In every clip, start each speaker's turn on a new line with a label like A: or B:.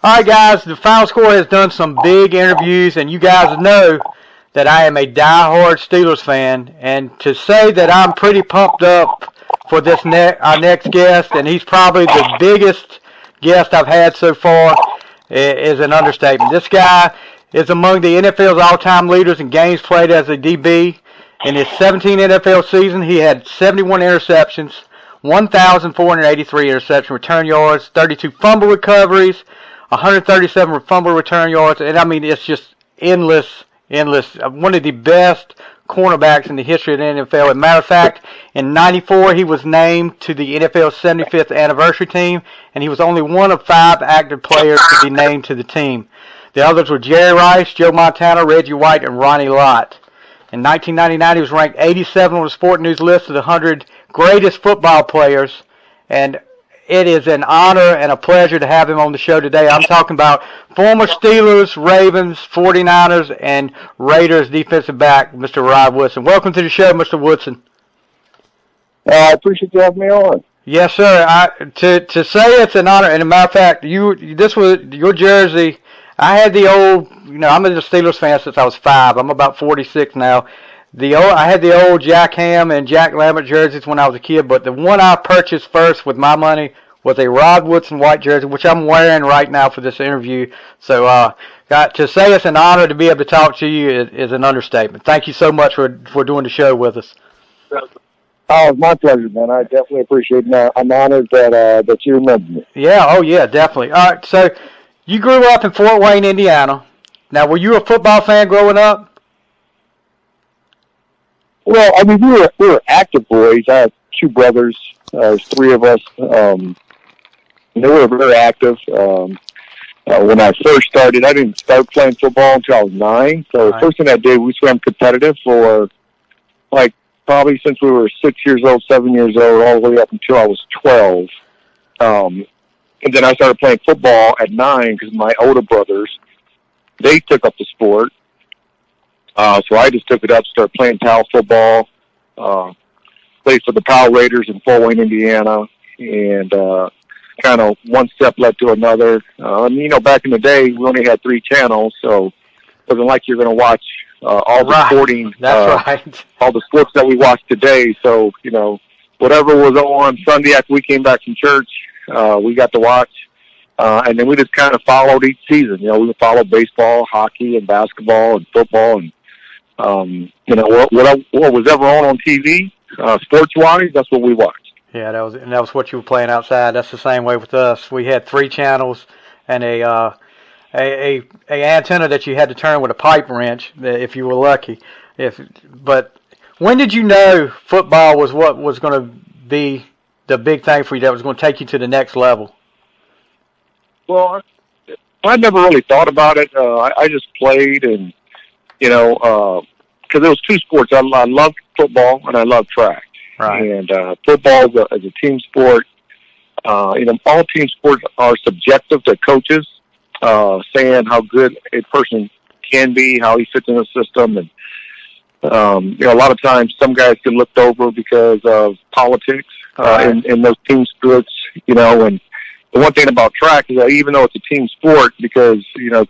A: All right, guys, the Final Score has done some big interviews, and you guys know that I am a diehard Steelers fan. And to say that I'm pretty pumped up for this our next guest, and he's probably the biggest guest I've had so far, is an understatement. This guy is among the NFL's all-time leaders in games played as a DB. In his 17 NFL season, he had 71 interceptions, 1,483 interception return yards, 32 fumble recoveries, 137 fumble return yards, and I mean, it's just endless. One of the best cornerbacks in the history of the NFL. As a matter of fact, in '94, he was named to the NFL's 75th anniversary team, and he was only one of 5 active players to be named to the team. The others were Jerry Rice, Joe Montana, Reggie White, and Ronnie Lott. In 1999, he was ranked 87 on the Sport News list of the 100 greatest football players, and it is an honor and a pleasure to have him on the show today. I'm talking about former Steelers, Ravens, 49ers, and Raiders defensive back, Mr. Rod Woodson. Welcome to the show, Mr. Woodson.
B: I appreciate you having me on.
A: Yes, sir. To say it's an honor, and as a matter of fact, this was your jersey. I had the old, I'm a Steelers fan since I was 5. I'm about 46 now. I had the old Jack Ham and Jack Lambert jerseys when I was a kid, but the one I purchased first with my money was a Rod Woodson white jersey, which I'm wearing right now for this interview. So, to say it's an honor to be able to talk to you is an understatement. Thank you so much for doing the show with us.
B: Oh, it's my pleasure, man. I definitely appreciate it. I'm honored that you remember me.
A: Yeah, oh yeah, definitely. All right, so you grew up in Fort Wayne, Indiana. Now, were you a football fan growing up?
B: Well, I mean, we were active boys. I have 2 brothers. There's 3 of us. They were very active. When I first started, I didn't start playing football until I was 9. So the first thing I did, we swam competitive for, probably since we were 6 years old, 7 years old, all the way up until I was 12. And then I started playing football at 9 because my older brothers, they took up the sport. So I just took it up, started playing towel football, played for the Power Raiders in Fort Wayne, Indiana, and kind of one step led to another. Back in the day, we only had 3 channels, so it wasn't like you're going to watch all the sporting, all the sports that we watch today. So, whatever was on Sunday after we came back from church, we got to watch. And then we just kind of followed each season. We followed baseball, hockey, and basketball, and football, and what was ever on TV, sports-wise, that's what we watched.
A: Yeah, that was what you were playing outside. That's the same way with us. We had 3 channels and a antenna that you had to turn with a pipe wrench if you were lucky. But when did you know football was what was going to be the big thing for you that was going to take you to the next level?
B: Well, I never really thought about it. I just played, and because there was 2 sports. I loved football and I loved track.
A: Right.
B: And football is a team sport. All team sports are subjective to coaches saying how good a person can be, how he fits in the system, and a lot of times some guys get looked over because of politics in those team sports. And the one thing about track is that even though it's a team sport, because,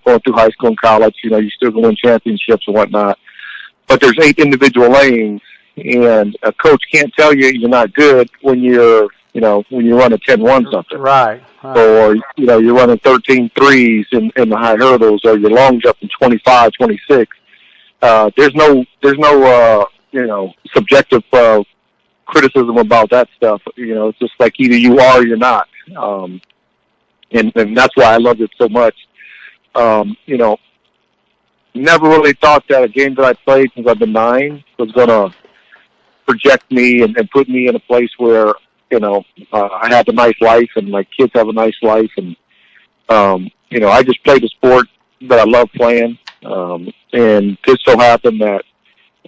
B: going through high school and college, you still can win championships and whatnot, but there's 8 individual lanes, and a coach can't tell you you're not good when you're, when you run a 10-1 something.
A: Right.
B: Or, you're running 13 threes in the high hurdles, or you're long jumping 25, 26. There's no subjective criticism about that stuff. It's just like either you are or you're not. And that's why I loved it so much. Never really thought that a game that I played since I've been 9 was going to project me and put me in a place where, I had a nice life and my kids have a nice life. And, I just played a sport that I love playing. And just so happened that,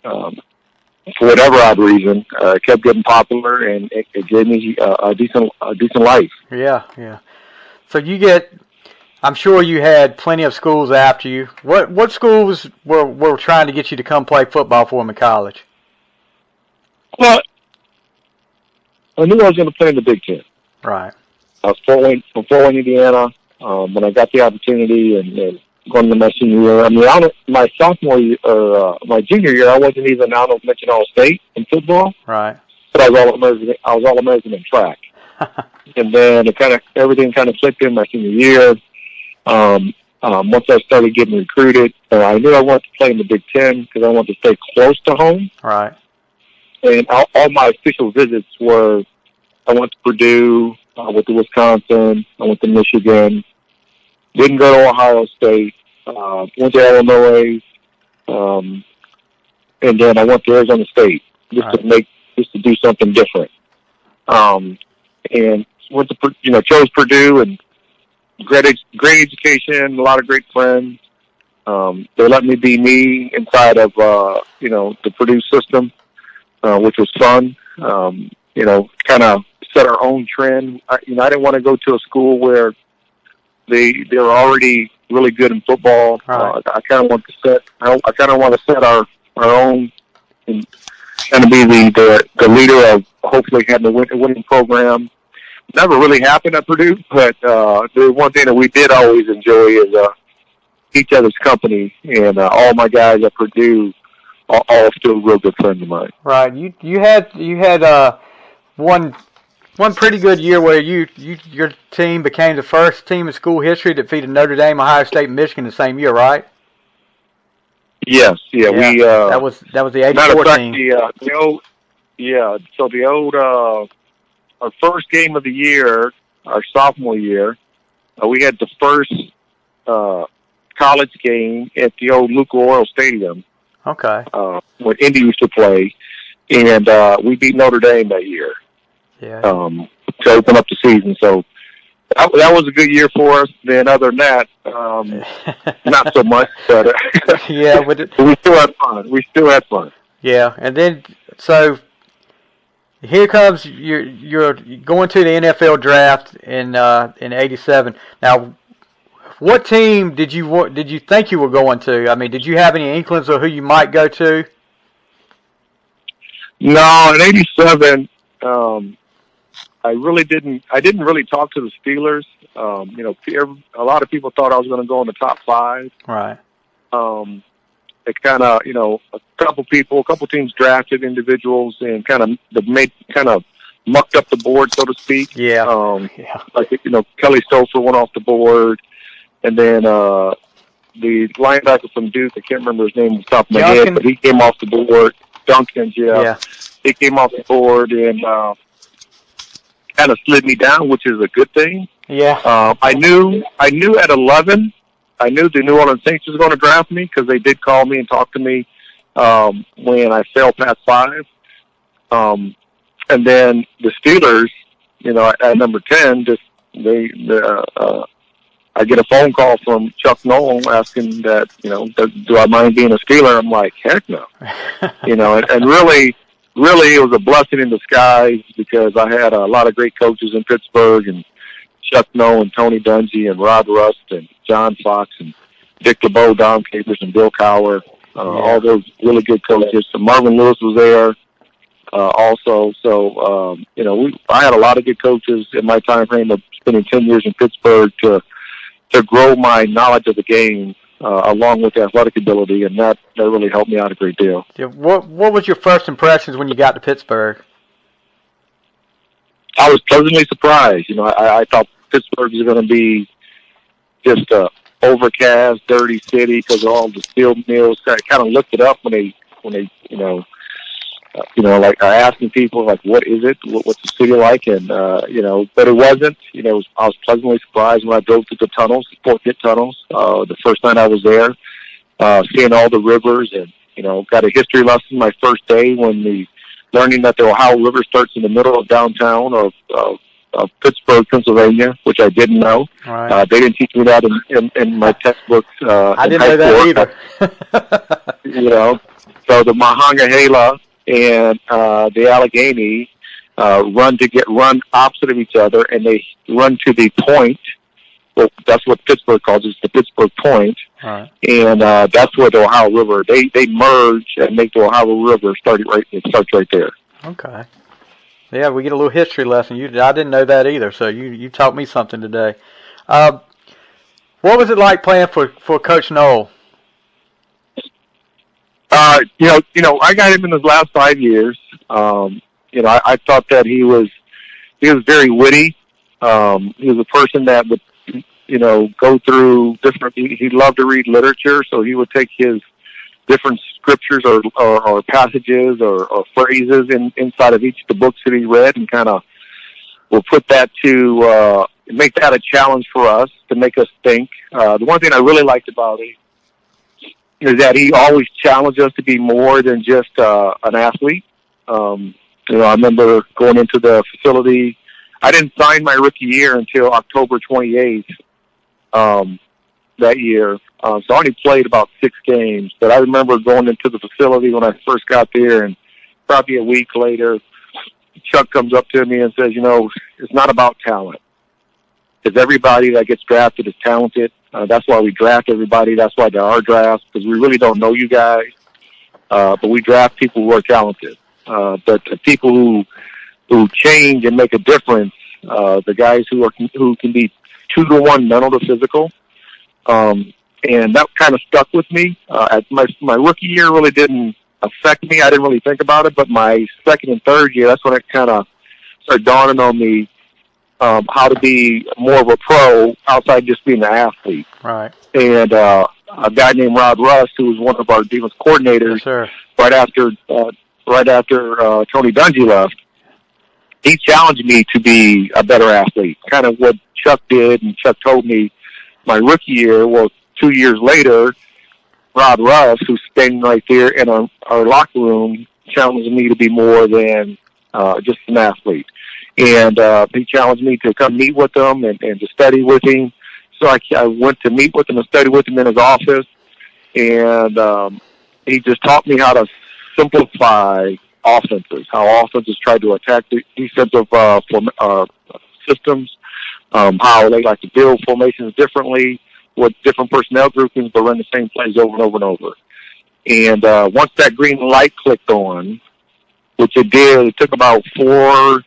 B: for whatever odd reason, it kept getting popular, and it gave me a decent life.
A: Yeah. So I'm sure you had plenty of schools after you. What schools were trying to get you to come play football for them in college?
B: Well, I knew I was going to play in the Big Ten.
A: Right.
B: I was from Fort Wayne, Indiana. when I got the opportunity and going into my senior year. I mean, my sophomore year, or my junior year, I wasn't even honorable mention All-State in football.
A: Right.
B: But I was All-American in track. And then everything kind of clicked in my senior year. Once I started getting recruited, I knew I wanted to play in the Big Ten because I wanted to stay close to home.
A: Right.
B: And all my official visits were, I went to Purdue, I went to Wisconsin, I went to Michigan, didn't go to Ohio State, went to Illinois, and then I went to Arizona State just to do something different. And went to chose Purdue, and great education, a lot of great friends. They let me be me inside of the Purdue system, which was fun. Kind of set our own trend. I didn't want to go to a school where they were already really good in football.
A: Right.
B: I kind of want to set our own, and kind of be the leader of hopefully having a winning program. Never really happened at Purdue, but the one thing that we did always enjoy is each other's company, and all my guys at Purdue are all still real good friends of mine.
A: Right. You had one pretty good year where your team became the first team in school history to defeat Notre Dame, Ohio State, and Michigan the same year, right?
B: Yes. Yeah. We
A: that was the '84 team. Our
B: first game of the year, our sophomore year, we had the first college game at the old Luke Oil Stadium.
A: Okay.
B: When Indy used to play, and we beat Notre Dame that year.
A: Yeah.
B: To open up the season. So that was a good year for us. Then other than that, not so much. But
A: yeah, but
B: we still had fun.
A: Yeah, and then so here comes you're going to the NFL draft in '87. Now, what team did you think you were going to? I mean, did you have any inklings of who you might go to?
B: No, in '87, I really didn't. I didn't really talk to the Steelers. A lot of people thought I was going to go in the top 5.
A: Right.
B: It kind of, a couple teams drafted individuals and kind of mucked up the board, so to speak.
A: Yeah.
B: Like, Kelly Stouffer went off the board, and then the linebacker from Duke, I can't remember his name off the top of my head, but he came off the board. Duncan, yeah. He came off the board and kind of slid me down, which is a good thing.
A: Yeah.
B: I knew at 11, I knew the New Orleans Saints was going to draft me because they did call me and talk to me when I fell past 5. And then the Steelers, at number 10, I get a phone call from Chuck Noll asking that, do I mind being a Steeler? I'm like, heck no. And really it was a blessing in disguise because I had a lot of great coaches in Pittsburgh, and Chuck Noll and Tony Dungy and Rod Rust and John Fox and Dick LeBeau, Don Capers and Bill Cowher, all those really good coaches. So Marvin Lewis was there also. So, I had a lot of good coaches in my time frame of spending 10 years in Pittsburgh to grow my knowledge of the game along with the athletic ability, and that really helped me out a great deal.
A: Yeah, what was your first impressions when you got to Pittsburgh?
B: I was pleasantly surprised. I thought Pittsburgh was going to be just a overcast, dirty city because of all the steel mills. I kind of looked it up when they like asking people like, what is it? What's the city like? And but it wasn't. I was pleasantly surprised when I drove through the tunnels, the Fort Pitt tunnels, the first night I was there, seeing all the rivers, and got a history lesson my first day when learning that the Ohio River starts in the middle of downtown of Pittsburgh, Pennsylvania, which I didn't know.
A: Right.
B: They didn't teach me that in my textbooks.
A: I didn't know that either.
B: So the Monongahela and the Allegheny run opposite of each other, and they run to the point. Well, that's what Pittsburgh calls it, the Pittsburgh Point.
A: Right.
B: And that's where the Ohio River, they merge and make the Ohio River it starts right there.
A: Okay. Yeah, we get a little history lesson. I didn't know that either, so you taught me something today. What was it like playing for Coach Knoll?
B: I got him in his last 5 years. I thought that he was very witty. He was a person that would, go through different. He loved to read literature, so he would take his different scriptures or passages or phrases inside of each of the books that he read, and kind of will put that to make that a challenge for us, to make us think. The one thing I really liked about him is that he always challenged us to be more than just an athlete. I remember going into the facility. I didn't sign my rookie year until October 28th that year. So I only played about 6 games. But I remember going into the facility when I first got there, and probably a week later, Chuck comes up to me and says, it's not about talent. Because everybody that gets drafted is talented. That's why we draft everybody. That's why there are drafts, because we really don't know you guys. But we draft people who are talented. But the people who change and make a difference, the guys who can be 2-to-1 mental to physical. And that kind of stuck with me. My rookie year really didn't affect me. I didn't really think about it. But my second and third year, that's when it kind of started dawning on me how to be more of a pro outside just being an athlete.
A: Right.
B: And a guy named Rod Rust, who was one of our defense coordinators,
A: yes, sir.
B: right after Tony Dungy left, he challenged me to be a better athlete. Kind of what Chuck did, and Chuck told me my rookie year. Well, 2 years later, Rod Rust, who's standing right there in our locker room, challenged me to be more than just an athlete. And he challenged me to come meet with him and to study with him. So I went to meet with him and study with him in his office. And he just taught me how to simplify offenses, how offenses try to attack the defensive systems, how they like to build formations differently with different personnel groupings, but run the same plays over and over and over. And once that green light clicked on, which it did, it took about 4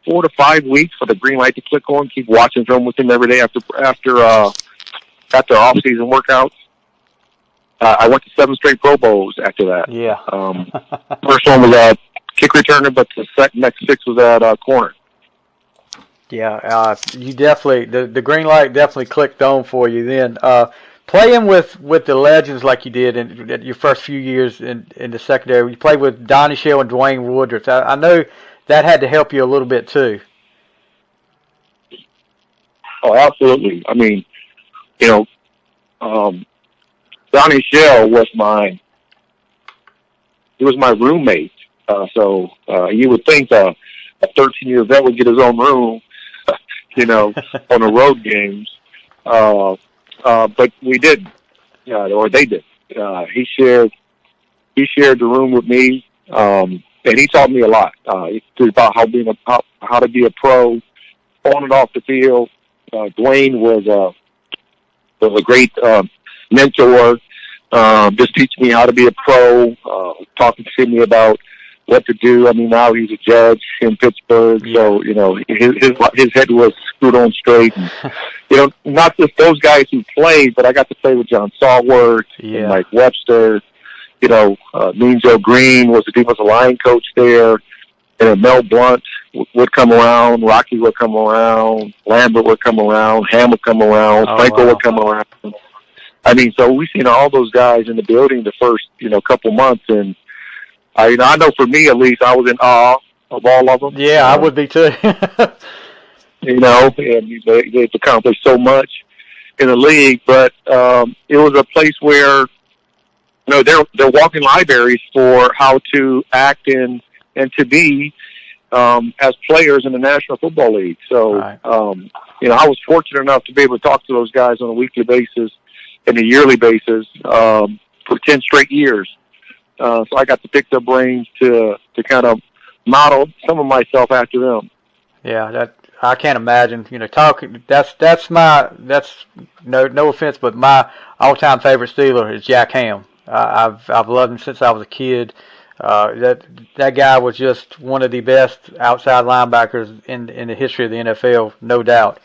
B: to 5 weeks for the green light to click on. Keep watching film with him every day after off-season workouts. I went to 7 straight Pro Bowls after that.
A: Yeah.
B: First one was at kick returner, but the next 6 was at corner.
A: Yeah, you definitely the green light definitely clicked on for you then. Playing with the legends like you did in your first few years in the secondary, you played with Donnie Shell and Dwayne Woodruff. I know that had to help you a little bit too.
B: Oh, absolutely. I mean, Donnie Shell was my roommate. So you would think a 13-year vet would get his own room, on the road games. But we didn't, or they did. He shared the room with me, and he taught me a lot. About how to be a pro on and off the field. Dwayne was a great mentor. Just teaching me how to be a pro. Talking to me about what to do. I mean, now he's a judge in Pittsburgh, so his head was screwed on straight. And, not just those guys who played, but I got to play with John Salworth and Mike Webster. Mean Joe Green was the defensive line coach there, and Mel Blunt would come around, Rocky would come around, Lambert would come around, Ham would come around, Franco would come around. I mean, so we've seen all those guys in the building the first couple months, and I know for me at least, I was in awe of all of them.
A: Yeah, I would be too.
B: And they've accomplished so much in the league, but it was a place where they're walking libraries for how to act and to be as players in the National Football League. So
A: right.
B: I was fortunate enough to be able to talk to those guys on a weekly basis and a yearly basis for 10 straight years. So I got to pick their brains to kind of model some of myself after them.
A: Yeah, that I can't imagine. Talking. That's no offense, but my all-time favorite Steeler is Jack Ham. I've loved him since I was a kid. That guy was just one of the best outside linebackers in the history of the NFL, no doubt.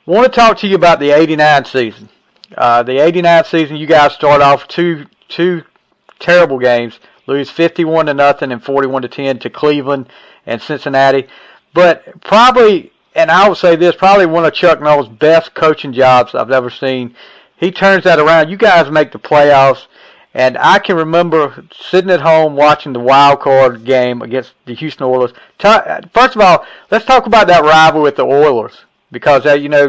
A: I want to talk to you about the '89 season. The '89 season, you guys start off two terrible games, lose 51-0 and 41-10 to Cleveland and Cincinnati. But probably, and I would say this, probably one of Chuck Noll's best coaching jobs I've ever seen. He turns that around. You guys make the playoffs. And I can remember sitting at home watching the wild card game against the Houston Oilers. First of all, let's talk about that rivalry with the Oilers. Because,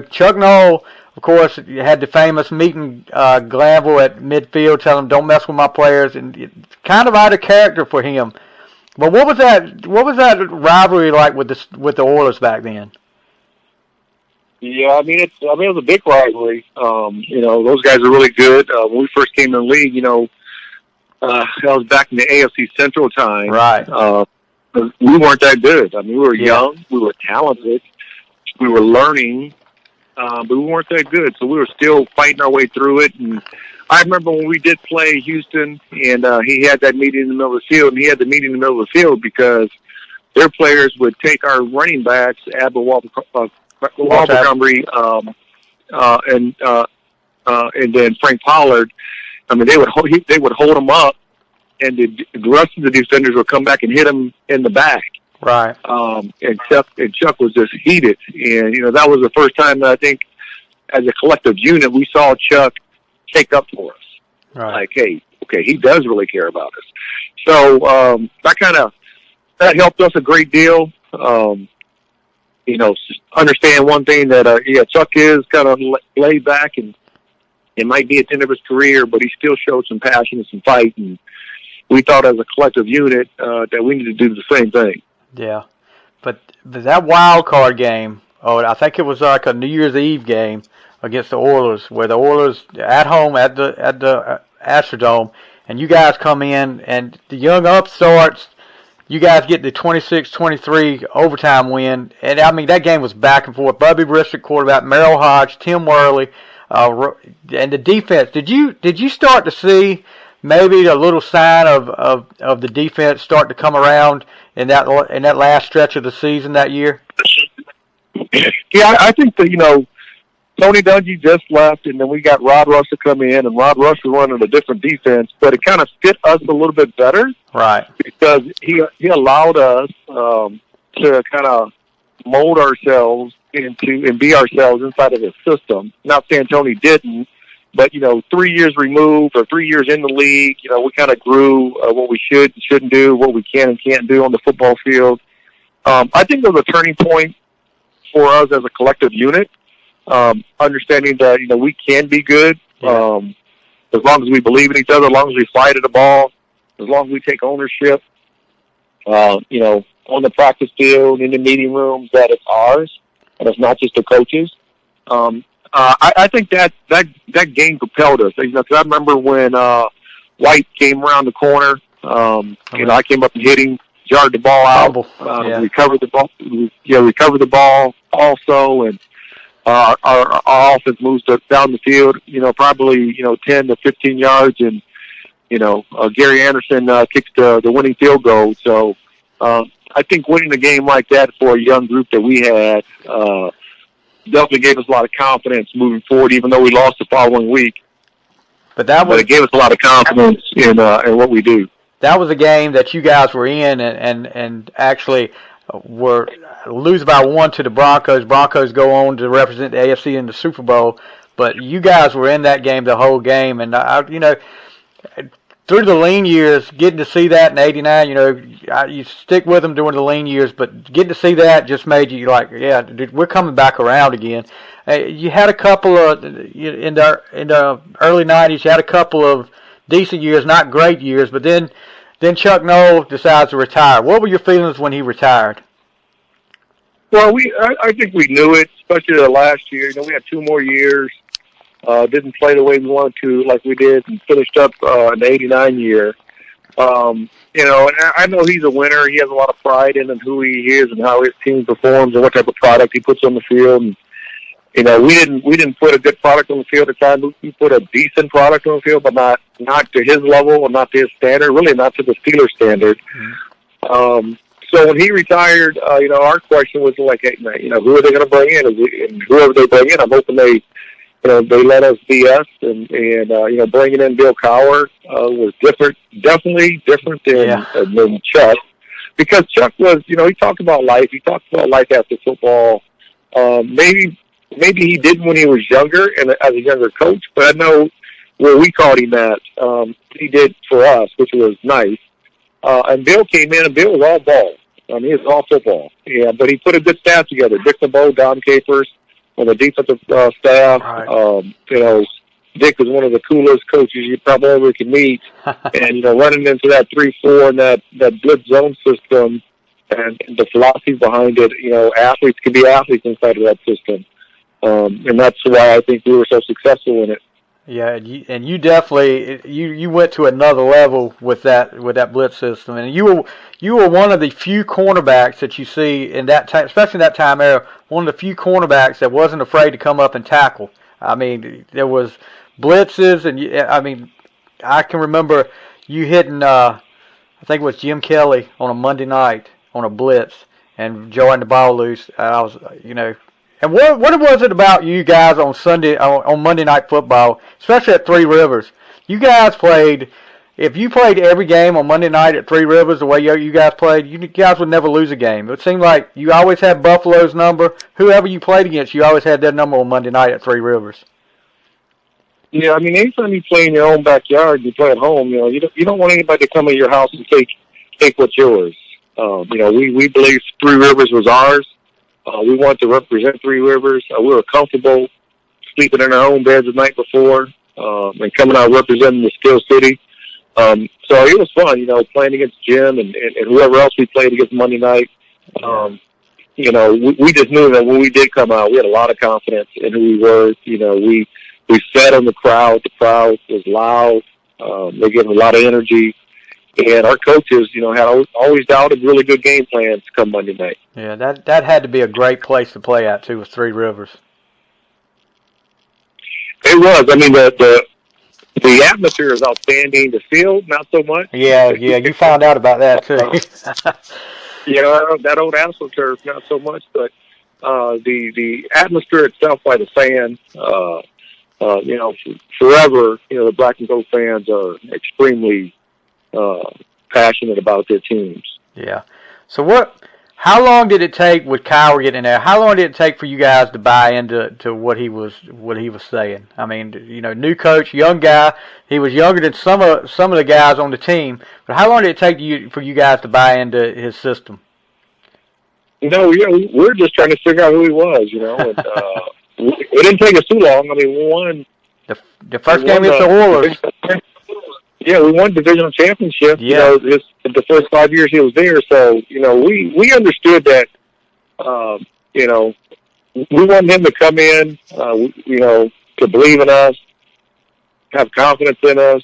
A: Chuck Noll, of course, had the famous meeting Glanville at midfield, telling him, don't mess with my players. And it's kind of out of character for him. But what was that rivalry like with the Oilers back then?
B: Yeah, it was a big rivalry. Those guys are really good. When we first came in the league, that was back in the AFC Central time.
A: Right.
B: We weren't that good. We were young, we were talented, we were learning, but we weren't that good. So we were still fighting our way through it. And I remember when we did play Houston, and he had that meeting in the middle of the field, and he had the meeting in the middle of the field because their players would take our running backs, Abel Montgomery, and then Frank Pollard. They would hold them up, and the rest of the defenders would come back and hit them in the back.
A: Right.
B: And Chuck was just heated, and that was the first time that I think, as a collective unit, we saw Chuck take up for us.
A: Right.
B: Like, hey, okay, he does really care about us. So that helped us a great deal. Understand one thing that Chuck is kind of laid back, and it might be at the end of his career, but he still showed some passion and some fight, and we thought as a collective unit that we needed to do the same thing.
A: Yeah, but that wild card game, I think it was like a New Year's Eve game against the Oilers, where the Oilers at home at the Astrodome, and you guys come in, and the young upstarts. You guys get the 26-23 overtime win, and that game was back and forth. Bubby Brister quarterback, Merrill Hodge, Tim Worley, and the defense. Did you start to see maybe a little sign of the defense start to come around in that last stretch of the season that year?
B: Yeah, I think that Tony Dungy just left, and then we got Rod Russell come in, and Rod Russell running a different defense, but it kind of fit us a little bit better.
A: Right.
B: Because he allowed us to kind of mold ourselves and be ourselves inside of his system. Not saying Tony didn't, but 3 years removed or 3 years in the league, we kind of grew what we should and shouldn't do, what we can and can't do on the football field. I think it was a turning point for us as a collective unit. Understanding that, we can be good, as long as we believe in each other, as long as we fight at the ball, as long as we take ownership, on the practice field, in the meeting rooms, that it's ours, and it's not just the coaches. I think that game propelled us, because I remember when White came around the corner, I came up and hit him, jarred the ball out, recovered the ball also, and our offense moves down the field, probably 10 to 15 yards, and Gary Anderson kicks the winning field goal. So I think winning a game like that for a young group that we had definitely gave us a lot of confidence moving forward, even though we lost the following week. But it gave us a lot of confidence in what we do.
A: That was a game that you guys were in, and actually were lose by 1 to the Broncos. Broncos go on to represent the AFC in the Super Bowl, but you guys were in that game the whole game, and through the lean years, getting to see that in '89, you stick with them during the lean years, but getting to see that just made you like, yeah, dude, we're coming back around again. You had a couple of in the early '90s, you had a couple of decent years, not great years, but then Chuck Noll decides to retire. What were your feelings when he retired?
B: Well, I think we knew it, especially the last year. We had 2 more years. Didn't play the way we wanted to, like we did, and finished up in the '89 year. And I know he's a winner. He has a lot of pride in who he is and how his team performs and what type of product he puts on the field. And we didn't put a good product on the field at the time. We put a decent product on the field, but not to his level or not to his standard. Really, not to the Steelers standard. So when he retired, our question was like, hey, who are they going to bring in? And whoever they bring in, I'm hoping they let us be us. And bringing in Bill Cowher was different, definitely different than Chuck, because Chuck was, he talked about life. He talked about life after football. Maybe he didn't when he was younger and as a younger coach, but I know where we called him at, he did for us, which was nice. And Bill came in, and Bill was all ball. I mean, he was all football. Yeah, but he put a good staff together. Dick LeBeau, Don Capers on the defensive staff.
A: Right.
B: Dick was one of the coolest coaches you probably ever could meet. And, running into that 3-4 and that blitz zone system and the philosophy behind it, athletes can be athletes inside of that system. And that's why I think we were so successful in it.
A: Yeah, and you definitely you went to another level with that blitz system, and you were one of the few cornerbacks that you see in that time, especially in that time era. One of the few cornerbacks that wasn't afraid to come up and tackle. I mean, there was blitzes, and I can remember you hitting. I think it was Jim Kelly on a Monday night on a blitz, and Joe had the ball loose. I was, And what was it about you guys on Monday Night Football, especially at Three Rivers? You guys played. If you played every game on Monday night at Three Rivers the way you guys played, you guys would never lose a game. It seemed like you always had Buffalo's number. Whoever you played against, you always had their number on Monday night at Three Rivers.
B: Yeah, I mean, anytime you play in your own backyard, you play at home. You don't want anybody to come in your house and take what's yours. We believe Three Rivers was ours. We wanted to represent Three Rivers. We were comfortable sleeping in our own beds the night before and coming out representing the Steel City. So it was fun, playing against Jim and whoever else we played against Monday night. We just knew that when we did come out, we had a lot of confidence in who we were. We fed on the crowd. The crowd was loud. They gave a lot of energy. And our coaches, had always doubted really good game plans come Monday night.
A: Yeah, that had to be a great place to play at, too, with Three Rivers.
B: It was. I mean, the atmosphere is outstanding. The field, not so much.
A: Yeah, you found out about that, too.
B: That old AstroTurf, not so much. But the atmosphere itself by the fans, forever, the black and gold fans are extremely passionate about their teams. Yeah.
A: So how long did it take with Cowher getting in there? How long did it take for you guys to buy into what he was saying? I mean, new coach, young guy. He was younger than some of the guys on the team. But how long did it take for you guys to buy into his system?
B: We're just trying to figure out who he was. And, it didn't take us too long. I mean, we won
A: the first game against the Oilers.
B: Yeah, we won divisional championship.
A: Yeah.
B: The first 5 years he was there. So, we understood that, we wanted him to come in, to believe in us, have confidence in us,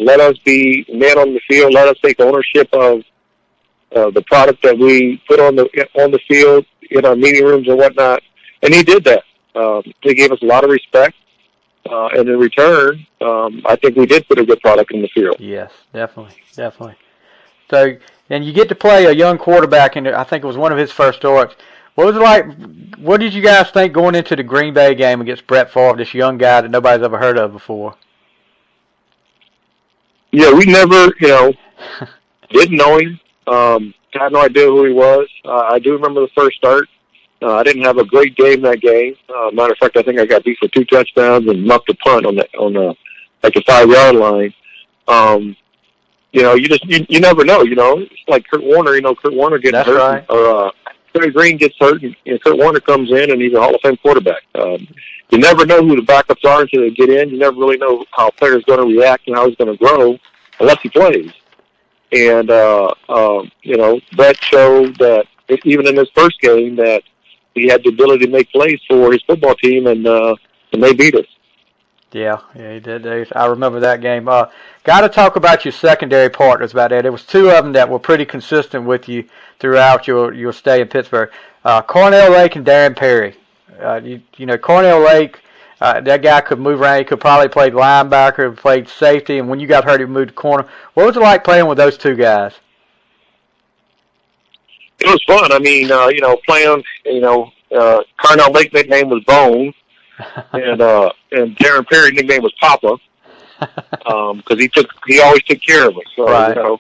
B: let us be men on the field, let us take ownership of the product that we put on the field in our meeting rooms and whatnot. And he did that. He gave us a lot of respect. And in return, I think we did put a good product in the field.
A: Yes, definitely. So, and you get to play a young quarterback, and I think it was one of his first starts. What was it like? What did you guys think going into the Green Bay game against Brett Favre, this young guy that nobody's ever heard of before?
B: Yeah, we never, didn't know him. Had no idea who he was. I do remember the first start. I didn't have a great game that game. Matter of fact, I think I got beat for 2 touchdowns and muffed a punt on the 5-yard line. You never know. It's like Kurt Warner. Kurt Warner getting
A: That's
B: hurt,
A: right.
B: or Terry Green gets hurt, and Kurt Warner comes in and he's a Hall of Fame quarterback. You never know who the backups are until they get in. You never really know how a player's going to react and how he's going to grow unless he plays. And Brett showed that even in his first game that he had the ability to make plays for his football team, and they beat us.
A: Yeah, he did. I remember that game. Got to talk about your secondary partners about that. There was 2 of them that were pretty consistent with you throughout your stay in Pittsburgh. Cornell Lake and Darren Perry. Cornell Lake, that guy could move around. He could probably play linebacker, played safety, and when you got hurt, he moved to corner. What was it like playing with those 2 guys?
B: it was fun. I mean, playing, Carnell Lake's nickname was Bone, and Darren Perry's nickname was Papa, because he always took care of us. So,
A: right.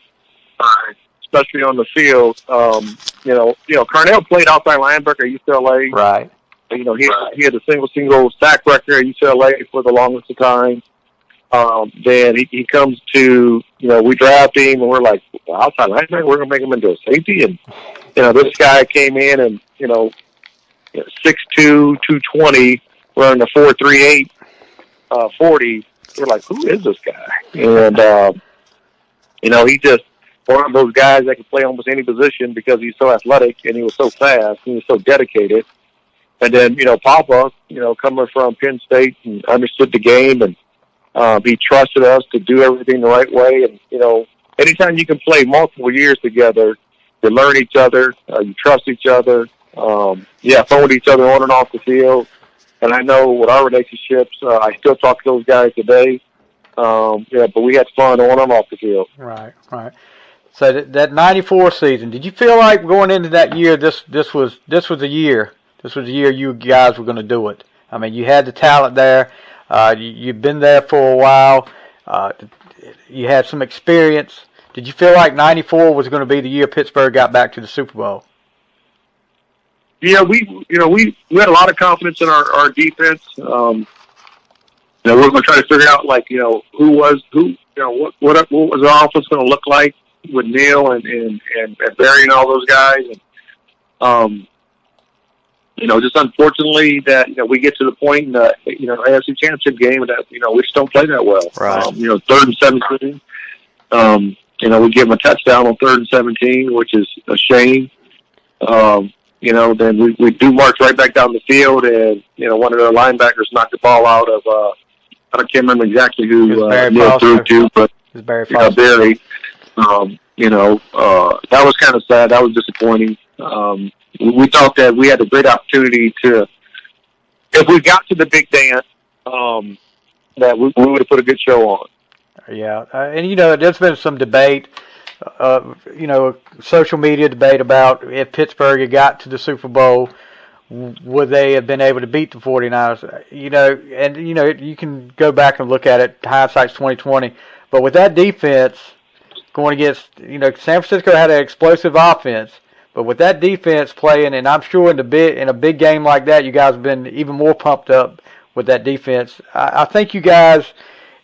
B: Especially on the field, Carnell played outside linebacker at UCLA.
A: Right.
B: He had a single sack record at UCLA for the longest of time. Then he comes to, we draft him, and we're like, outside linebacker, we're going to make him into a safety. And, this guy came in and, 6'2", 220, wearing a 4.38 40. We're like, who is this guy? And, he just one of those guys that can play almost any position because he's so athletic and he was so fast and he was so dedicated. And then, Papa, coming from Penn State and understood the game, and he trusted us to do everything the right way. And, anytime you can play multiple years together, you learn each other, you trust each other, you have fun with each other on and off the field. And I know with our relationships, I still talk to those guys today. But we had fun on and off the field.
A: Right. So that '94 season, did you feel like going into that year, this was the year? This was the year you guys were going to do it. I mean, you had the talent there. You've been there for a while. You had some experience. Did you feel like '94 was going to be the year Pittsburgh got back to the Super Bowl?
B: Yeah, we had a lot of confidence in our defense. We were going to try to figure out, what was our offense going to look like with Neil and Barry and all those guys. And, just unfortunately that, we get to the point in the, AFC Championship game that, we just don't play that well.
A: Right.
B: 3rd and 17. We give them a touchdown on 3rd and 17, which is a shame. Then we do march right back down the field, and, one of their linebackers knocked the ball out of, I can't remember exactly who Neil threw to, but
A: Barry.
B: Barry. That was kind of sad. That was disappointing. We thought that we had a great opportunity to, if we got to the big dance, that we would have put a good show on.
A: Yeah, and there's been some debate, social media debate about if Pittsburgh had got to the Super Bowl, would they have been able to beat the 49ers? You can go back and look at it. Hindsight's 20/20. But with that defense going against, San Francisco had an explosive offense. But with that defense playing, and I'm sure in a big game like that, you guys have been even more pumped up with that defense. I think you guys,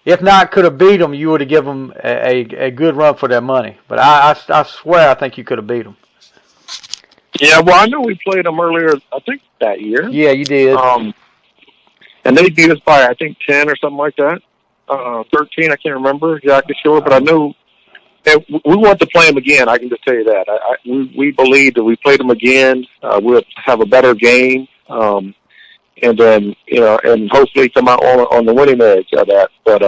A: if not could have beat them, you would have given them a good run for their money. But I swear I think you could have beat them.
B: Yeah, well, I know we played them earlier, I think, that year.
A: Yeah, you did.
B: And they beat us by, I think, 10 or something like that. 13, I can't remember exactly sure, but I knew that we want to play them again. I can just tell you that. We believe that we played them again, we'll have a better game, and then, and hopefully come out on the winning edge of that. But,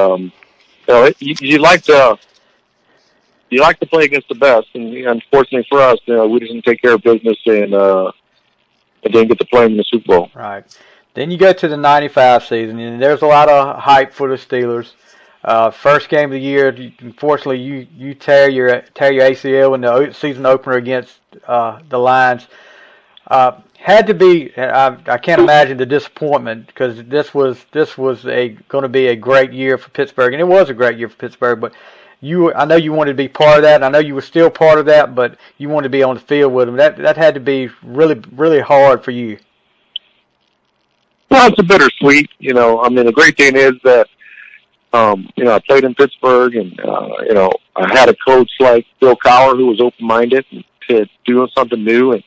B: you like to play against the best, and unfortunately for us, we didn't take care of business and didn't get to play in the Super Bowl.
A: Right. Then you go to the '95 season, and there's a lot of hype for the Steelers. First game of the year, unfortunately, you tear your ACL in the season opener against the Lions. Had to be. I can't imagine the disappointment, because this was going to be a great year for Pittsburgh, and it was a great year for Pittsburgh. But I know you wanted to be part of that, and I know you were still part of that, but you wanted to be on the field with them. That had to be really, really hard for you.
B: Well, it's a bittersweet. The great thing is that, I played in Pittsburgh, and, I had a coach like Bill Cowher who was open-minded to doing something new. And,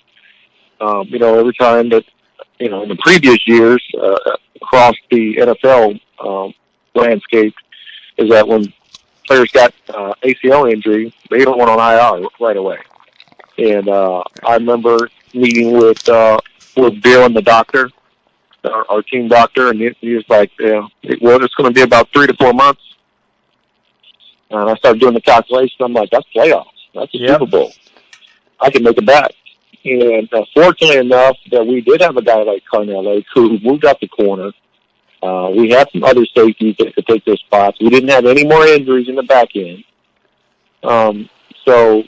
B: every time that, in the previous years across the NFL landscape, is that when players got ACL injury, they don't went on IR right away. And I remember meeting with Bill and the doctor, our team doctor, and he was like, it's going to be about 3 to 4 months. And I started doing the calculation. I'm like, that's playoffs. That's a Super Bowl. I can make a bet. And fortunately enough that we did have a guy like Carnell Lake who moved up the corner. We had some other safeties that could take those spots. We didn't have any more injuries in the back end. So,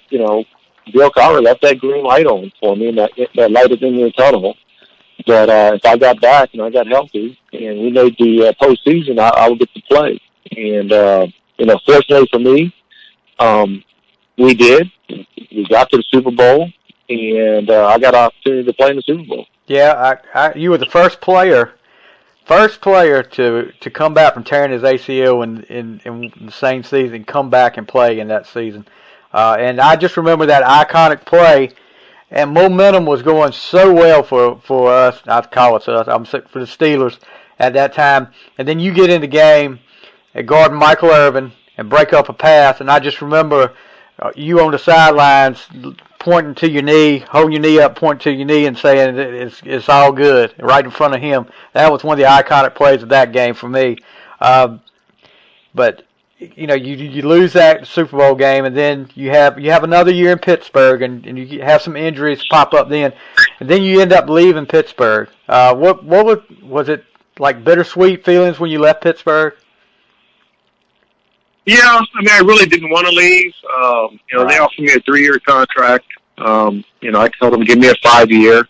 B: Bill Cowher left that green light on for me, and that light is in the tunnel. That if I got back and I got healthy and we made the postseason, I would get to play. And fortunately for me, we did. We got to the Super Bowl, and I got an opportunity to play in the Super Bowl.
A: Yeah, you were the first player to come back from tearing his ACL in the same season, come back and play in that season. And I just remember that iconic play, and momentum was going so well for us. I'd call it us. For the Steelers at that time. And then you get in the game and guard Michael Irvin and break up a pass, and I just remember you on the sidelines pointing to your knee, holding your knee up, pointing to your knee, and saying it's all good right in front of him. That was one of the iconic plays of that game for me. But you lose that Super Bowl game, and then you have another year in Pittsburgh, and you have some injuries pop up then, and then you end up leaving Pittsburgh. What was it like? Bittersweet feelings when you left Pittsburgh?
B: Yeah, I mean, I really didn't want to leave. Right. They offered me a 3-year contract. I told them, give me a 5-year.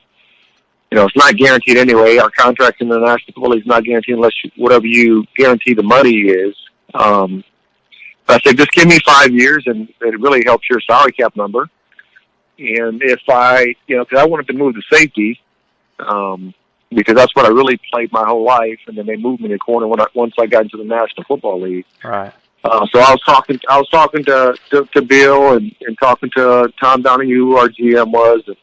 B: It's not guaranteed anyway. Our contract in the National Football League is not guaranteed unless whatever you guarantee the money is. I said, just give me 5 years, and it really helps your salary cap number. And if because I wanted to move to safety, because that's what I really played my whole life. And then they moved me to corner once I got into the National Football League.
A: Right.
B: So I was talking to Bill and talking to Tom Donahue, who our GM was. And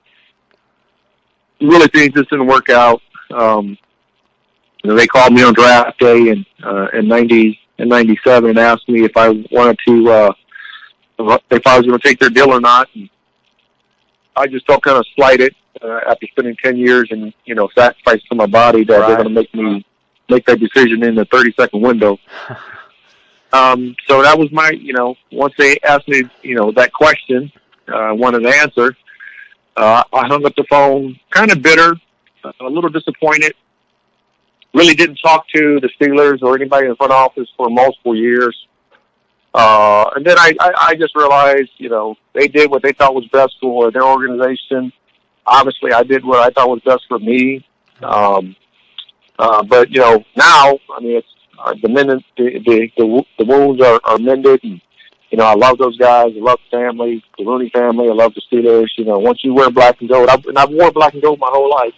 B: really things just didn't work out. They called me on draft day in '97 and asked me if I wanted to, if I was going to take their deal or not. And I just felt kind of slighted after spending 10 years and sacrificing to my body that they're going to make me make that decision in the 30-second window. So that was my, once they asked me, that question, I wanted to answer. I hung up the phone, kind of bitter, a little disappointed. Really didn't talk to the Steelers or anybody in the front office for multiple years. And then I just realized, they did what they thought was best for their organization. Obviously, I did what I thought was best for me. But, now, I mean, it's the wounds are mended. And, I love those guys. I love the family, the Rooney family. I love the Steelers. Once you wear black and gold, I've worn black and gold my whole life.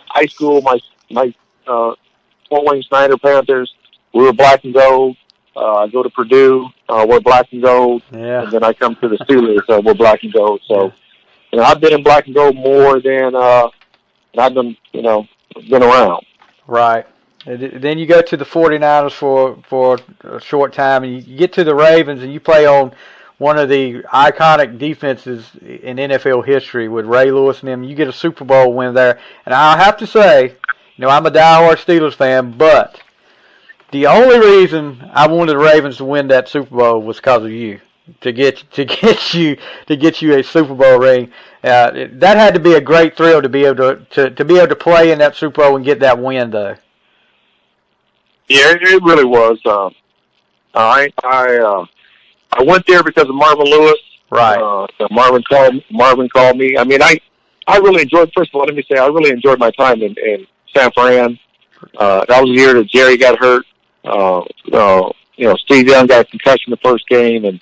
B: High school, my Fort Wayne Snyder Panthers, we were black and gold. I go to Purdue, we're black and gold.
A: Yeah.
B: And then I come to the Steelers, we're black and gold. So, I've been in black and gold more than I've been, been around.
A: Right. Then you go to the 49ers for a short time, and you get to the Ravens, and you play on one of the iconic defenses in NFL history with Ray Lewis and them. You get a Super Bowl win there. And I have to say, I'm a diehard Steelers fan, but the only reason I wanted the Ravens to win that Super Bowl was because of you, to get you a Super Bowl ring. That had to be a great thrill to be able to play in that Super Bowl and get that win, though.
B: Yeah, it really was. I went there because of Marvin Lewis.
A: Right.
B: Marvin called me. I mean, I really enjoyed. First of all, let me say I really enjoyed my time in San Fran. That was the year that Jerry got hurt. Steve Young got a concussion the first game, and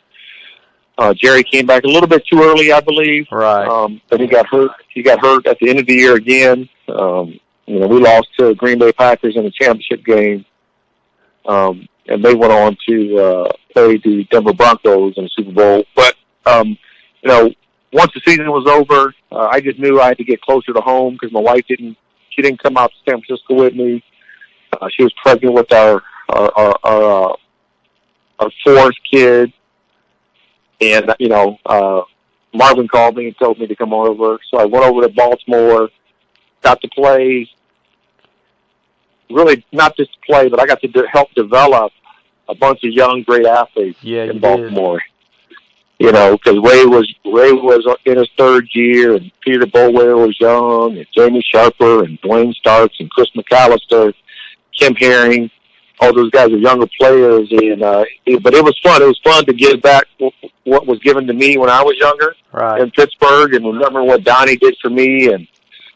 B: Jerry came back a little bit too early, I believe.
A: Right.
B: But he got hurt. He got hurt at the end of the year again. We lost to Green Bay Packers in the championship game. And they went on to play the Denver Broncos in the Super Bowl. But, once the season was over, I just knew I had to get closer to home because my wife didn't come out to San Francisco with me. She was pregnant with our fourth kid. And, Marvin called me and told me to come over. So I went over to Baltimore, got to play. Really, not just to play, but I got to help develop a bunch of young, great athletes in Baltimore. Because Ray was in his third year, and Peter Boulware was young, and Jamie Sharper, and Dwayne Starks, and Chris McAllister, Kim Herring. all those guys are younger players, and but it was fun. It was fun to give back what was given to me when I was younger in Pittsburgh, and remember what Donnie did for me, and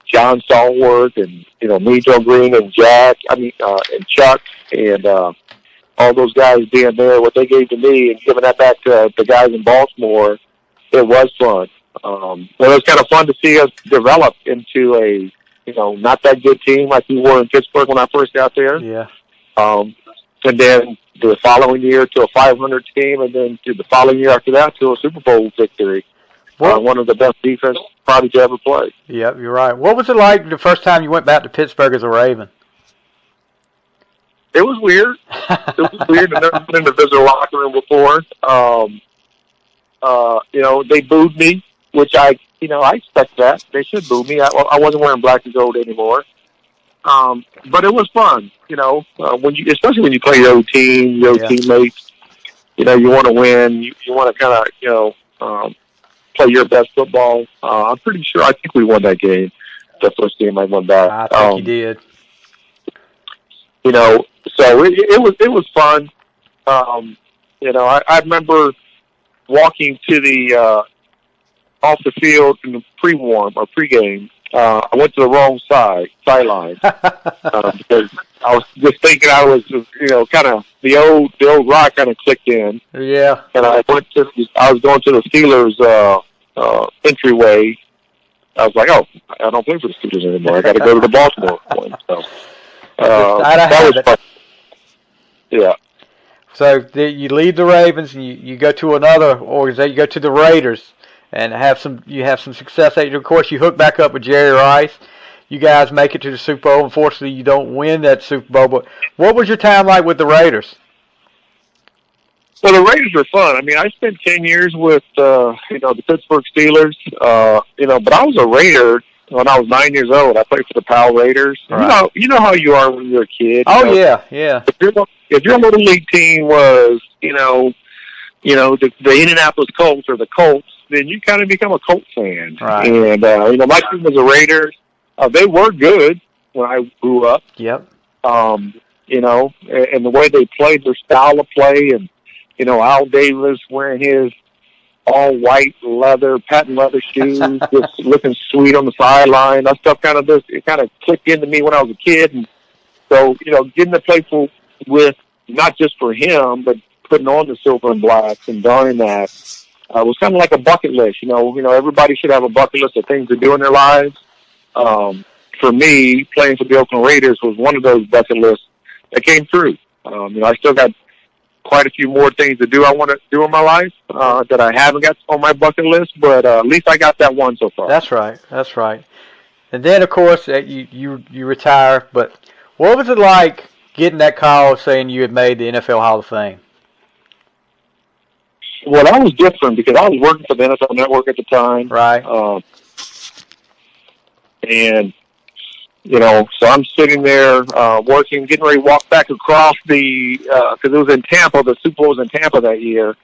B: John Stallworth, and me, Joe Green, and Jack. and Chuck, and all those guys being there. What they gave to me, and giving that back to the guys in Baltimore, it was fun. It was kind of fun to see us develop into a not that good team like we were in Pittsburgh when I first got there.
A: Yeah.
B: And then the following year to a 500 team, and then to the following year after that to a Super Bowl victory. One of the best defense probably to ever play.
A: Yep, you're right. What was it like the first time you went back to Pittsburgh as a Raven?
B: It was weird. It was weird. I've never been in the visitor locker room before. They booed me, which I expect that. They should boo me. I wasn't wearing black and gold anymore. But it was fun, especially when you play your old team, your old teammates. You want to win. You want to kind of, play your best football. I'm pretty sure. I think we won that game. The first game I won back.
A: I think you did.
B: So it was fun. I remember walking to the off the field in the pre-warm or pre-game. I went to the wrong sideline, because I was just thinking I was, kind of the old rock kind of clicked in.
A: Yeah.
B: And I was going to the Steelers entryway. I was like, oh, I don't play for the Steelers anymore. I got to go to the Baltimore one. So that was fun. Yeah.
A: So you leave the Ravens and you go to another organization. You go to the Raiders and you have some success. Of course, you hook back up with Jerry Rice. You guys make it to the Super Bowl. Unfortunately, you don't win that Super Bowl. But what was your time like with the Raiders?
B: Well, the Raiders were fun. I mean, I spent 10 years with the Pittsburgh Steelers. But I was a Raider when I was 9 years old. I played for the Powell Raiders.
A: Right.
B: You know how you are when you're a kid.
A: Oh, yeah.
B: If your little league team was, the Indianapolis Colts or the Colts, then you kind of become a Colts fan.
A: Right.
B: And, my team was the Raiders. They were good when I grew up.
A: Yep.
B: And the way they played, their style of play, and, Al Davis wearing his all white leather, patent leather shoes, just looking sweet on the sideline. That stuff kind of clicked into me when I was a kid. And so, getting to play with not just for him, but putting on the silver and blacks and donning that was kind of like a bucket list. Everybody should have a bucket list of things to do in their lives. For me, playing for the Oakland Raiders was one of those bucket lists that came through. I still got quite a few more things to do I want to do in my life that I haven't got on my bucket list, but at least I got that one so far.
A: That's right. And then, of course, you retire. But what was it like getting that call saying you had made the NFL Hall of Fame?
B: Well, that was different because I was working for the NFL Network at the time.
A: Right.
B: And, so I'm sitting there working, getting ready to walk back across because it was in Tampa. The Super Bowl was in Tampa that year.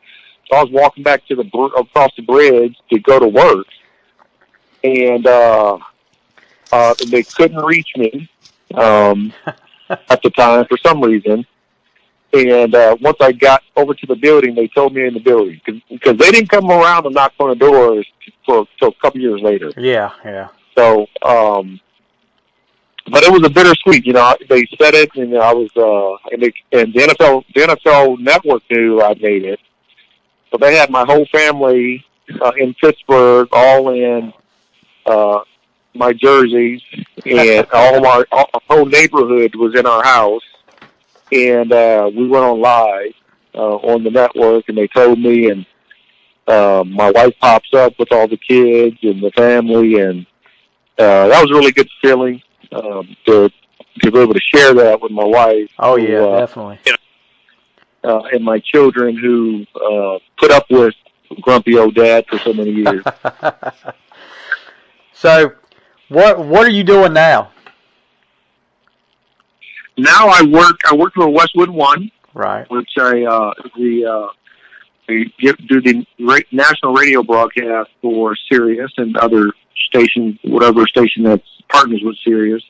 B: So I was walking back across the bridge to go to work. And they couldn't reach me at the time for some reason. And once I got over to the building, they told me in the building because they didn't come around and knock on the doors till a couple years later.
A: Yeah.
B: So, but it was a bittersweet. They said it, and I was, and the NFL Network knew I made it. So they had my whole family in Pittsburgh, all in my jerseys, and our whole neighborhood was in our house. And we went on live on the network, and they told me, and my wife pops up with all the kids and the family, and that was a really good feeling to be able to share that with my wife.
A: Oh, yeah, definitely.
B: And my children who put up with grumpy old dad for so many years.
A: So, what are you doing now?
B: Now I work for Westwood One,
A: right?
B: Which I do the national radio broadcast for Sirius and other stations, whatever station that's partners with Sirius,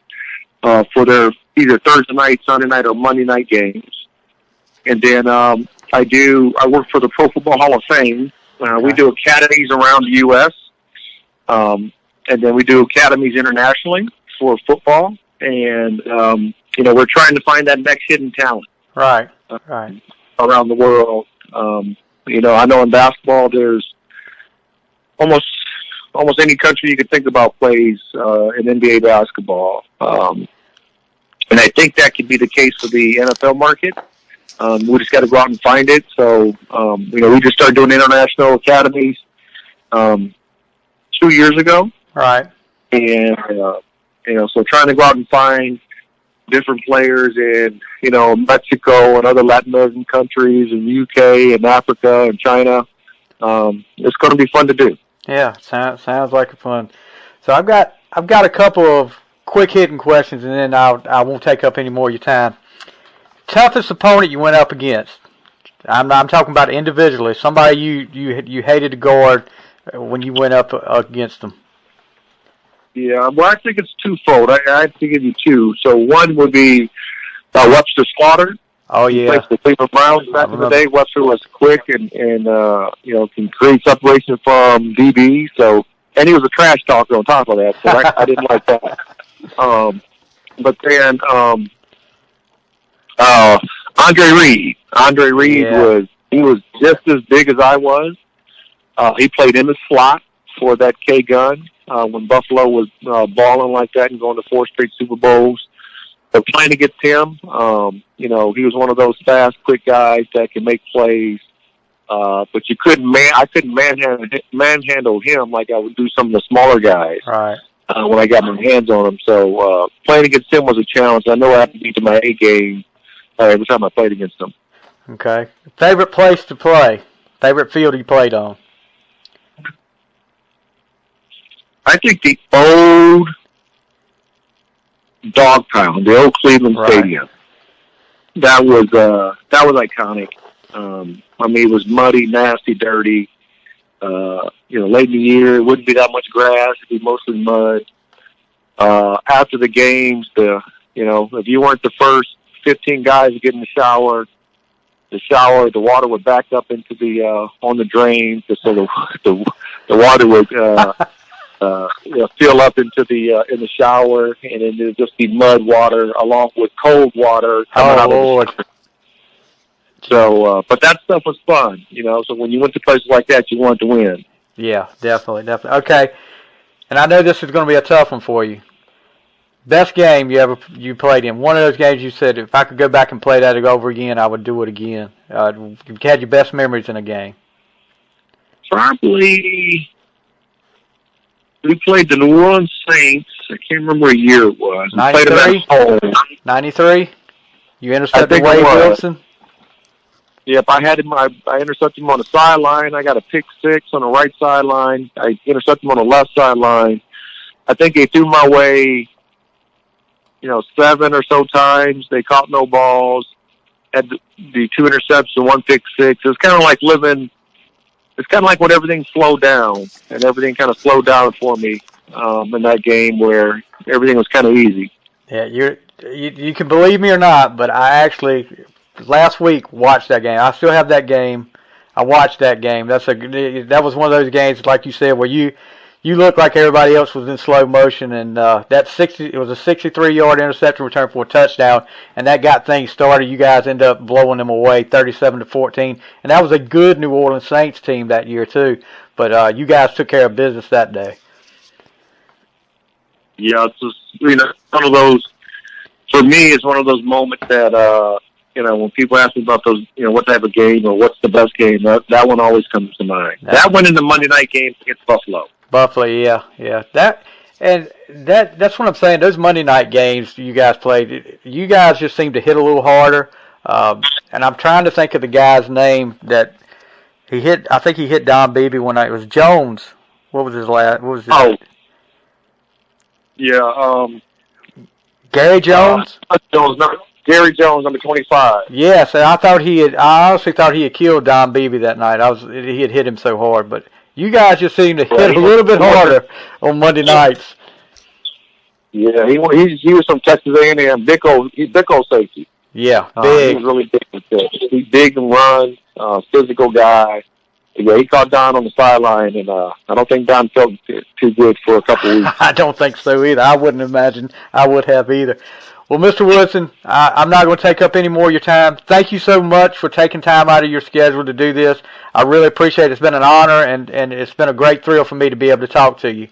B: for their either Thursday night, Sunday night, or Monday night games. And then I work for the Pro Football Hall of Fame. We do academies around the U.S., and then we do academies internationally for football. And, we're trying to find that next hidden talent.
A: Right.
B: Around the world. I know in basketball there's almost any country you could think about plays in NBA basketball. And I think that could be the case for the NFL market. We just got to go out and find it. So, we just started doing international academies 2 years ago.
A: Right.
B: And, so trying to go out and find different players in, Mexico and other Latin American countries and UK and Africa and China. It's going to be fun to do.
A: Yeah, sounds like fun. So I've got a couple of quick hitting questions, and then I won't take up any more of your time. Toughest opponent you went up against? I'm talking about individually. Somebody you hated to guard when you went up against them.
B: Yeah, well, I think it's twofold. I have to give you two. So one would be Webster Slaughter.
A: Oh, yeah.
B: He played for the Cleveland Browns back in the day. Webster was quick and can create separation from DB. So, and he was a trash talker on top of that. So I didn't like that. But then Andre Reed. Andre Reed was just as big as I was. He played in the slot for that K gun when Buffalo was balling like that and going to 4 straight Super Bowls. But playing against him, he was one of those fast, quick guys that can make plays. But I couldn't manhandle him like I would do some of the smaller guys.
A: Right.
B: When I got my hands on him. So playing against him was a challenge. I know I had to be to my A game every time I played against him.
A: Okay. Favorite place to play? Favorite field you played on?
B: I think the old Dog Pound, the old Cleveland Stadium. That was iconic. It was muddy, nasty, dirty. Late in the year, it wouldn't be that much grass; it'd be mostly mud. After the games, if you weren't the first 15 guys to get in the water would back up into the on the drains, so the water would fill up into in the shower, and then there'd just be mud water along with cold water coming out of the shower. So, but that stuff was fun, so when you went to places like that, you wanted to win.
A: Yeah, definitely. Okay, and I know this is going to be a tough one for you. Best game you played in? One of those games you said, if I could go back and play that over again, I would do it again. You had your best memories in a game?
B: Probably, we played the New Orleans Saints. I can't remember what year it was.
A: 93? 93? You intercepted Wade Wilson?
B: Yep, I intercepted him on the sideline. I got a pick six on the right sideline. I intercepted him on the left sideline. I think they threw my way, 7 or so times. They caught no balls. Had the 2 interceptions, 1 pick six. It was kind of like living. It's kind of like when everything slowed down, and everything kind of slowed down for me in that game where everything was kind of easy.
A: Yeah, you can believe me or not, but I actually last week watched that game. I still have that game. I watched that game. That was one of those games, like you said, where you looked like everybody else was in slow motion, and it was a 63-yard interception return for a touchdown, and that got things started. You guys ended up blowing them away, 37-14, and that was a good New Orleans Saints team that year too. But you guys took care of business that day. Yeah,
B: it's just one of those. For me, it's one of those moments that when people ask me about those, what type of game or what's the best game, that one always comes to mind. That one in the Monday night game against Buffalo.
A: Buffalo, yeah. That's what I'm saying. Those Monday night games you guys played, you guys just seem to hit a little harder. And I'm trying to think of the guy's name that he hit. I think he hit Don Beebe one night. It was Jones. What was his last? What was his?
B: Oh, yeah.
A: Gary Jones.
B: Gary Jones, number 25.
A: Yes, and I honestly thought he had killed Don Beebe that night. He had hit him so hard, but you guys just seem to hit a little bit harder on Monday nights.
B: Yeah, he was from Texas A&M, Bickle safety.
A: Yeah,
B: big. He was really big. He's big and run, physical guy. Yeah, he caught Don on the sideline, and I don't think Don felt too good for a couple weeks.
A: I don't think so either. I wouldn't imagine I would have either. Well, Mr. Woodson, I'm not going to take up any more of your time. Thank you so much for taking time out of your schedule to do this. I really appreciate it. It's been an honor, and it's been a great thrill for me to be able to talk to you.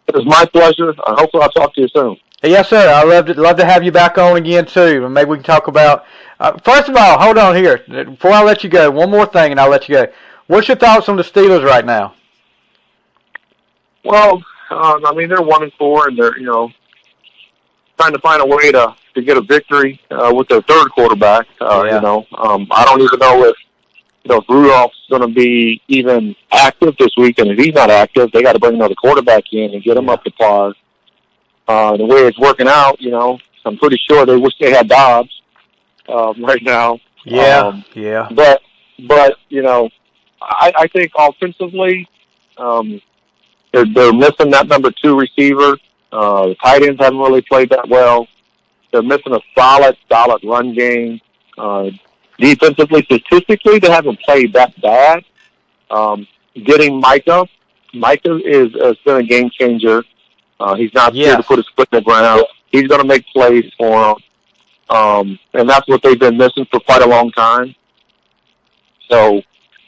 B: It was my pleasure. Hopefully I'll talk to you soon.
A: Yes, sir. I'd love to have you back on again, too. And maybe we can talk about... first of all, hold on here. Before I let you go, one more thing, and I'll let you go. What's your thoughts on the Steelers right now?
B: Well, I mean, they're 1-4, and they're, trying to find a way to get a victory with their third quarterback. I don't even know if Rudolph's going to be even active this week, and if he's not active, they got to bring another quarterback in and get him up to par. The way it's working out, I'm pretty sure they wish they had Dobbs right now.
A: Yeah.
B: But I think offensively, they're missing that number 2 receiver. The tight ends haven't really played that well. They're missing a solid run game. Defensively, statistically, they haven't played that bad. Getting Micah has been a game changer. He's not here to put his foot in the ground. He's going to make plays for them. And that's what they've been missing for quite a long time. So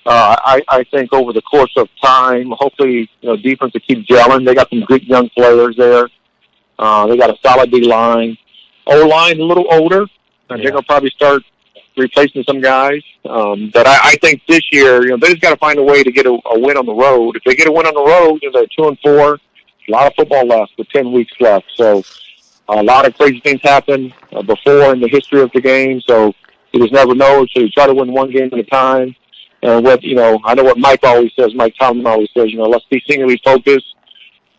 B: I think over the course of time, hopefully, defense will keep gelling. They got some good young players there. They got a solid D-line. O-line a little older. And they're going to probably start replacing some guys. But I think this year, they just got to find a way to get a win on the road. If they get a win on the road, they're 2-4. A lot of football left with 10 weeks left. So a lot of crazy things happen before in the history of the game. So you just never know. So you try to win one game at a time. And I know what Mike Tomlin always says, let's be singularly focused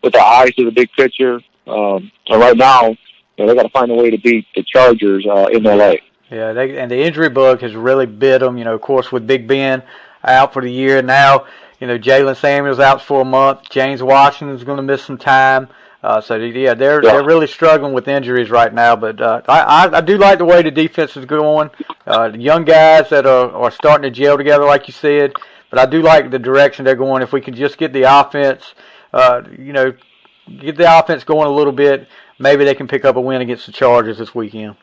B: with our eyes to the big picture. And right now, they got to find a way to beat the Chargers in LA.
A: Yeah, and the injury bug has really bit them. Of course, with Big Ben out for the year now. Jalen Samuels out for a month. James Washington's going to miss some time. They're really struggling with injuries right now. But I do like the way the defense is going. The young guys that are starting to gel together, like you said. But I do like the direction they're going. If we can just get the offense, get the offense going a little bit, maybe they can pick up a win against the Chargers this weekend.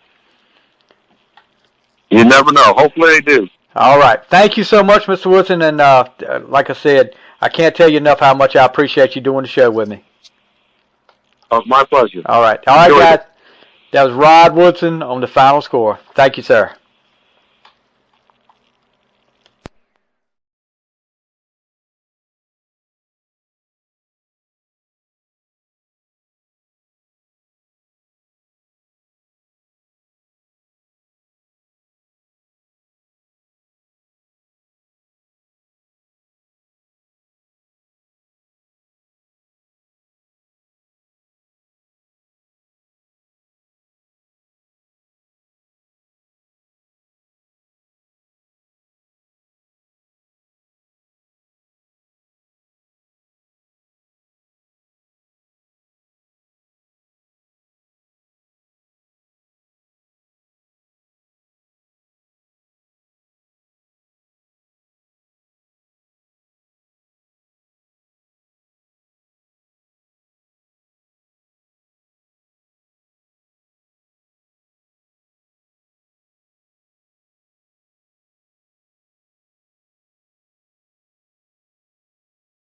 B: You never know. Hopefully they do.
A: All right. Thank you so much, Mr. Woodson. And like I said, I can't tell you enough how much I appreciate you doing the show with me.
B: Oh, my pleasure.
A: All right. All right, guys. That was Rod Woodson on the final score. Thank you, sir.